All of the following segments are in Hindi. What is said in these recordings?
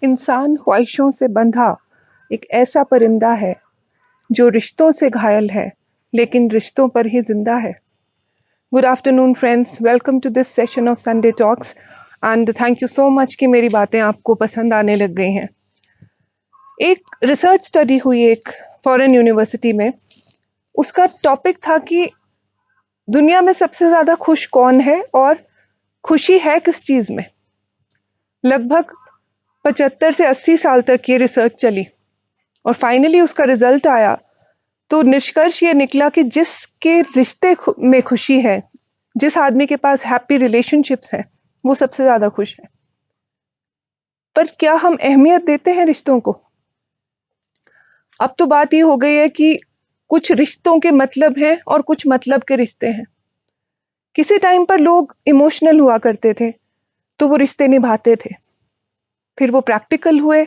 इंसान ख्वाहिशों से बंधा एक ऐसा परिंदा है जो रिश्तों से घायल है लेकिन रिश्तों पर ही जिंदा है। Good afternoon friends, welcome to this session of Sunday talks and thank you so much कि मेरी बातें आपको पसंद आने लग गई हैं। एक रिसर्च स्टडी हुई एक फॉरेन यूनिवर्सिटी में। उसका टॉपिक था कि दुनिया में सबसे ज्यादा खुश कौन है और खुशी है किस चीज में। लगभग 75 से 80 साल तक ये रिसर्च चली और फाइनली उसका रिजल्ट आया तो निष्कर्ष ये निकला कि जिसके रिश्ते में खुशी है, जिस आदमी के पास हैप्पी रिलेशनशिप्स हैं, वो सबसे ज्यादा खुश है। पर क्या हम अहमियत देते हैं रिश्तों को? अब तो बात ये हो गई है कि कुछ रिश्तों के मतलब हैं और कुछ मतलब के रिश्ते हैं। किसी टाइम पर लोग इमोशनल हुआ करते थे तो वो रिश्ते निभाते थे, फिर वो प्रैक्टिकल हुए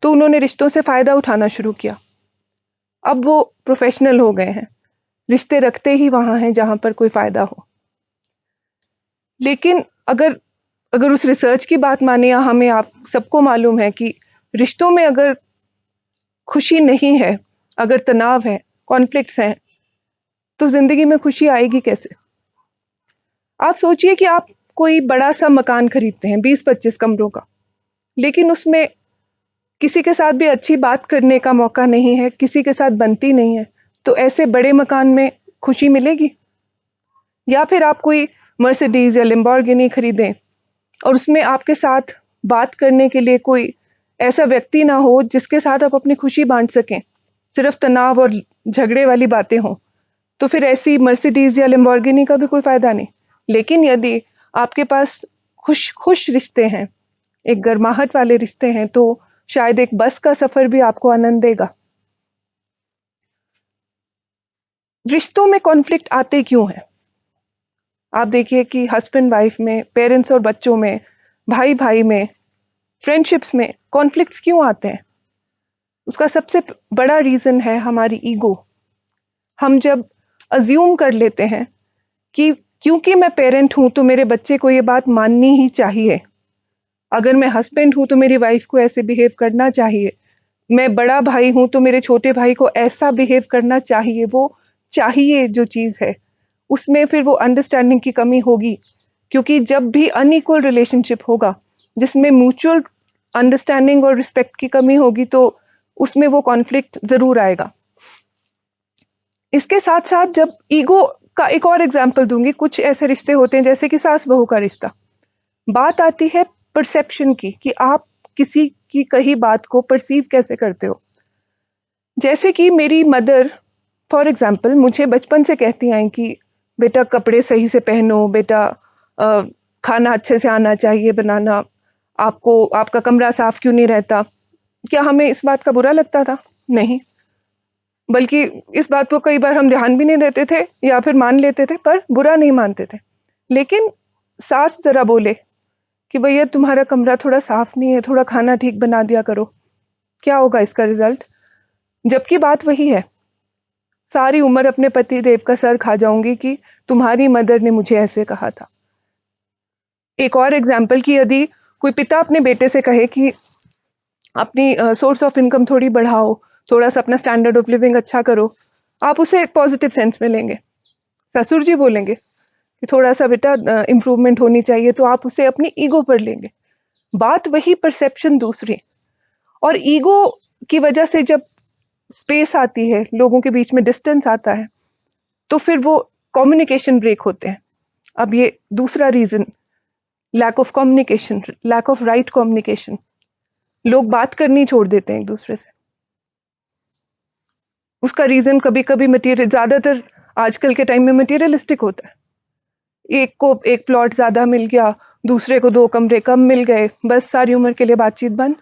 तो उन्होंने रिश्तों से फायदा उठाना शुरू किया। अब वो प्रोफेशनल हो गए हैं, रिश्ते रखते ही वहां हैं जहां पर कोई फायदा हो। लेकिन अगर अगर उस रिसर्च की बात माने या हमें आप सबको मालूम है कि रिश्तों में अगर खुशी नहीं है, अगर तनाव है, कॉन्फ्लिक्ट्स हैं, तो जिंदगी में खुशी आएगी कैसे? आप सोचिए कि आप कोई बड़ा सा मकान खरीदते हैं 20-25 कमरों का, लेकिन उसमें किसी के साथ भी अच्छी बात करने का मौका नहीं है, किसी के साथ बनती नहीं है, तो ऐसे बड़े मकान में खुशी मिलेगी? या फिर आप कोई मर्सिडीज या लिम्बोर्गिनी खरीदें और उसमें आपके साथ बात करने के लिए कोई ऐसा व्यक्ति ना हो जिसके साथ आप अपनी खुशी बांट सकें, सिर्फ तनाव और झगड़े वाली बातें हों, तो फिर ऐसी मर्सिडीज या लिम्बोर्गिनी का भी कोई फायदा नहीं। लेकिन यदि आपके पास खुश खुश रिश्ते हैं, एक गर्माहट वाले रिश्ते हैं, तो शायद एक बस का सफर भी आपको आनंद देगा। रिश्तों में कॉन्फ्लिक्ट आते क्यों हैं? आप देखिए कि हस्बैंड वाइफ में, पेरेंट्स और बच्चों में, भाई भाई में, फ्रेंडशिप्स में कॉन्फ्लिक्ट्स क्यों आते हैं? उसका सबसे बड़ा रीजन है हमारी ईगो। हम जब अज्यूम कर लेते हैं कि क्योंकि मैं पेरेंट हूं तो मेरे बच्चे को ये बात माननी ही चाहिए, अगर मैं हस्बैंड हूं तो मेरी वाइफ को ऐसे बिहेव करना चाहिए, मैं बड़ा भाई हूं तो मेरे छोटे भाई को ऐसा बिहेव करना चाहिए, वो चाहिए जो चीज है उसमें फिर वो अंडरस्टैंडिंग की कमी होगी। क्योंकि जब भी अनइक्वल रिलेशनशिप होगा जिसमें म्यूचुअल अंडरस्टैंडिंग और रिस्पेक्ट की कमी होगी तो उसमें वो कॉन्फ्लिक्ट जरूर आएगा। इसके साथ साथ जब ईगो का एक और एग्जांपल दूंगी, कुछ ऐसे रिश्ते होते हैं जैसे कि सास बहू का रिश्ता। बात आती है परसेप्शन की कि आप किसी की कही बात को परसीव कैसे करते हो। जैसे कि मेरी मदर फॉर एग्जाम्पल मुझे बचपन से कहती आई कि बेटा कपड़े सही से पहनो, बेटा खाना अच्छे से आना चाहिए बनाना, आपको आपका कमरा साफ क्यों नहीं रहता। क्या हमें इस बात का बुरा लगता था? नहीं, बल्कि इस बात को कई बार हम ध्यान भी नहीं देते थे या फिर मान लेते थे, पर बुरा नहीं मानते थे। लेकिन सास जरा बोले कि भैया तुम्हारा कमरा थोड़ा साफ नहीं है, थोड़ा खाना ठीक बना दिया करो, क्या होगा इसका रिजल्ट? जबकि बात वही है, सारी उम्र अपने पति देव का सर खा जाऊंगी कि तुम्हारी मदर ने मुझे ऐसे कहा था। एक और एग्जाम्पल कि यदि कोई पिता अपने बेटे से कहे कि अपनी सोर्स ऑफ इनकम थोड़ी बढ़ाओ, थोड़ा सा अपना स्टैंडर्ड ऑफ लिविंग अच्छा करो, आप उसे एक पॉजिटिव सेंस में लेंगे। ससुर जी बोलेंगे कि थोड़ा सा बेटा इम्प्रूवमेंट होनी चाहिए, तो आप उसे अपनी ईगो पर लेंगे। बात वही, परसेप्शन दूसरी। और ईगो की वजह से जब स्पेस आती है, लोगों के बीच में डिस्टेंस आता है, तो फिर वो कम्युनिकेशन ब्रेक होते हैं। अब ये दूसरा reason, lack of communication, lack of right communication. लोग बात करनी छोड़ देते हैं एक दूसरे से। उसका रीजन कभी कभी मटीरियल, ज्यादातर आजकल के टाइम में मटीरियलिस्टिक होता है। एक को एक प्लॉट ज्यादा मिल गया, दूसरे को 2 कमरे कम मिल गए, बस सारी उम्र के लिए बातचीत बंद।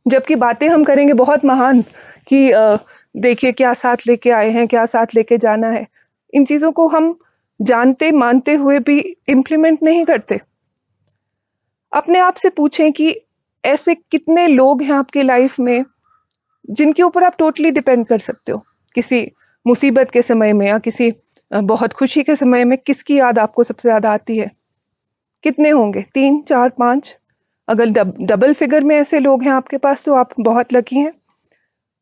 जबकि बातें हम करेंगे बहुत महान कि देखिए क्या साथ लेके आए हैं, क्या साथ लेके जाना है। इन चीजों को हम जानते मानते हुए भी इम्प्लीमेंट नहीं करते। अपने आप से पूछें कि ऐसे कितने लोग हैं आपकी लाइफ में जिनके ऊपर आप टोटली डिपेंड कर सकते हो। किसी मुसीबत के समय में या किसी बहुत खुशी के समय में किसकी याद आपको सबसे ज्यादा आती है? कितने होंगे? 3, 4, 5? अगर डबल फिगर में ऐसे लोग हैं आपके पास तो आप बहुत लकी हैं।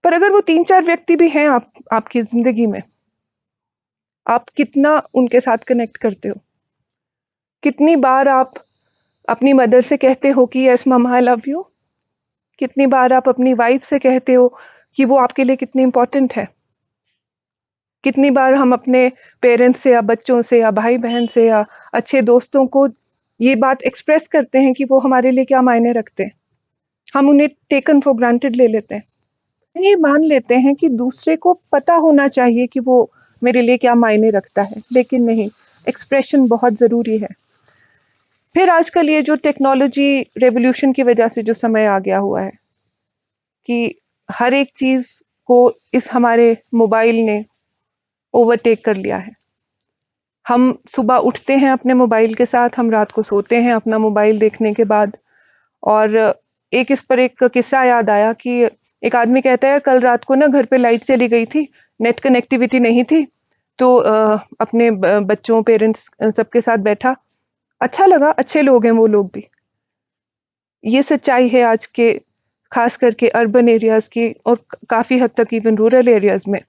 पर अगर वो 3-4 व्यक्ति भी हैं आपकी ज़िंदगी में, आप कितना उनके साथ कनेक्ट करते हो? कितनी बार आप अपनी मदर से कहते हो कि yes mamma I love you? कितनी बार आप अपनी वाइफ से कहते हो कि वो आपके लिए कितनी इम्पोर्टेंट है? कितनी बार हम अपने पेरेंट्स से या बच्चों से या भाई-बहन से या अच्छे दोस्तों को ये बात एक्सप्रेस करते हैं कि वो हमारे लिए क्या मायने रखते हैं? हम उन्हें टेकन फॉर ग्रांटेड ले लेते हैं। ये मान लेते हैं कि दूसरे को पता होना चाहिए कि वो मेरे लिए क्या मायने रखता है, लेकिन नहीं, एक्सप्रेशन बहुत ज़रूरी है। फिर आजकल ये जो टेक्नोलॉजी रेवोल्यूशन की वजह से जो समय आ गया हुआ है कि हर एक चीज़ को इस हमारे मोबाइल ने ओवरटेक कर लिया है। हम सुबह उठते हैं अपने मोबाइल के साथ, हम रात को सोते हैं अपना मोबाइल देखने के बाद। और इस पर एक किस्सा याद आया कि एक आदमी कहता है कल रात को ना घर पे लाइट चली गई थी, नेट कनेक्टिविटी नहीं थी, तो अपने बच्चों पेरेंट्स सबके साथ बैठा, अच्छा लगा, अच्छे लोग हैं वो लोग भी। ये सच्चाई है आज के खास करके अर्बन एरियाज की और काफ़ी हद तक इवन रूरल एरियाज में,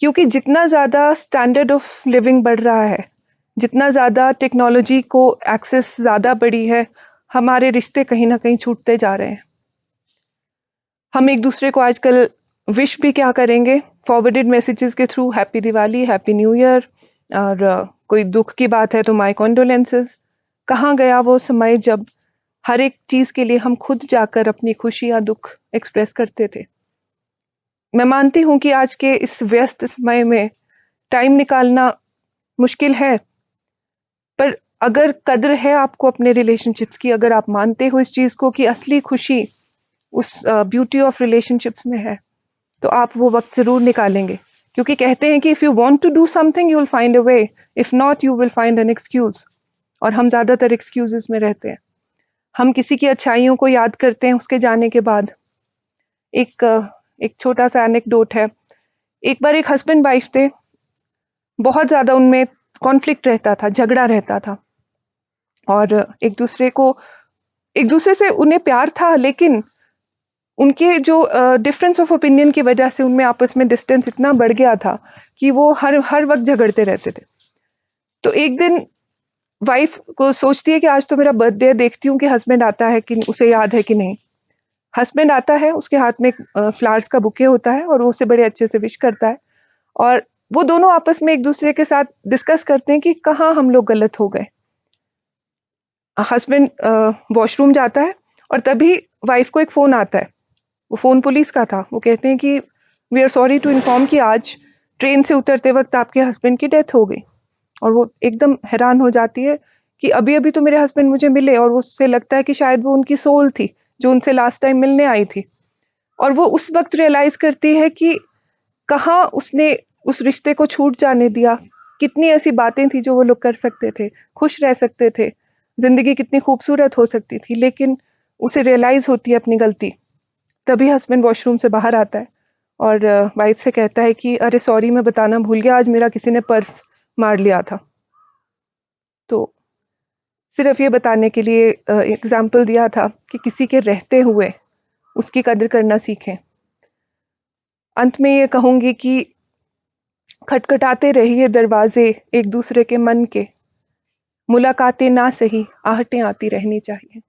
क्योंकि जितना ज़्यादा स्टैंडर्ड ऑफ लिविंग बढ़ रहा है, जितना ज़्यादा टेक्नोलॉजी को एक्सेस ज़्यादा बढ़ी है, हमारे रिश्ते कहीं ना कहीं छूटते जा रहे हैं। हम एक दूसरे को आजकल विश भी क्या करेंगे, फॉरवर्डेड मैसेजेस के through, happy Diwali, happy new year, और कोई दुख की बात है तो माय कॉन्डोलेंसेस। कहाँ गया वो समय जब हर एक चीज़ के लिए हम खुद जाकर अपनी खुशी या दुख एक्सप्रेस करते थे। मैं मानती हूँ कि आज के इस व्यस्त समय में टाइम निकालना मुश्किल है, पर अगर कद्र है आपको अपने रिलेशनशिप्स की, अगर आप मानते हो इस चीज़ को कि असली खुशी उस ब्यूटी ऑफ रिलेशनशिप्स में है, तो आप वो वक्त ज़रूर निकालेंगे। क्योंकि कहते हैं कि if you want to do something you will find a way, if not you will find an excuse. और हम ज़्यादातर एक्सक्यूज़ेस में रहते हैं। हम किसी की अच्छाइयों को याद करते हैं उसके जाने के बाद। एक एक छोटा-सा एनेक्डोट है। एक बार एक हस्बैंड वाइफ थे, बहुत ज़्यादा उनमें कॉन्फ्लिक्ट रहता था, झगड़ा रहता था, और एक दूसरे से उन्हें प्यार था, लेकिन उनके जो डिफरेंस ऑफ ओपिनियन की वजह से उनमें आपस में डिस्टेंस इतना बढ़ गया था कि वो हर हर वक्त झगड़ते रहते थे। तो एक दिन वाइफ को सोचती है कि आज तो मेरा बर्थडे है, देखती हूँ कि हस्बैंड आता है कि उसे याद है कि नहीं। हस्बैंड आता है, उसके हाथ में एक फ्लावर्स का बुके होता है और वो उसे बड़े अच्छे से विश करता है, और वो दोनों आपस में एक दूसरे के साथ डिस्कस करते हैं कि कहाँ हम लोग गलत हो गए। हस्बैंड वॉशरूम जाता है और तभी वाइफ को एक फ़ोन आता है। वो फ़ोन पुलिस का था। वो कहते हैं कि we are sorry to inform कि आज ट्रेन से उतरते वक्त आपके हस्बैंड की डेथ हो गई। और वो एकदम हैरान हो जाती है कि अभी-अभी तो मेरे हस्बैंड मुझे मिले, और उससे लगता है कि शायद वो उनकी सोल थी, जो उनसे लास्ट टाइम मिलने आई थी। और वो उस वक़्त रियलाइज़ करती है कि कहाँ उसने उस रिश्ते को छूट जाने दिया। कितनी ऐसी बातें थी जो वो लोग कर सकते थे, खुश रह सकते थे, ज़िंदगी कितनी खूबसूरत हो सकती थी, लेकिन उसे रियलाइज़ होती है अपनी गलती। तभी हस्बैंड वॉशरूम से बाहर आता है और वाइफ से कहता है कि अरे सॉरी, मैं बताना भूल गया, आज मेरा किसी ने पर्स मार लिया था। तो सिर्फ ये बताने के लिए एग्जाम्पल दिया था कि किसी के रहते हुए उसकी कदर करना सीखें। अंत में ये कहूँगी कि खटखटाते रहिए दरवाजे एक दूसरे के मन के, मुलाकातें ना सही, आहटें आती रहनी चाहिए।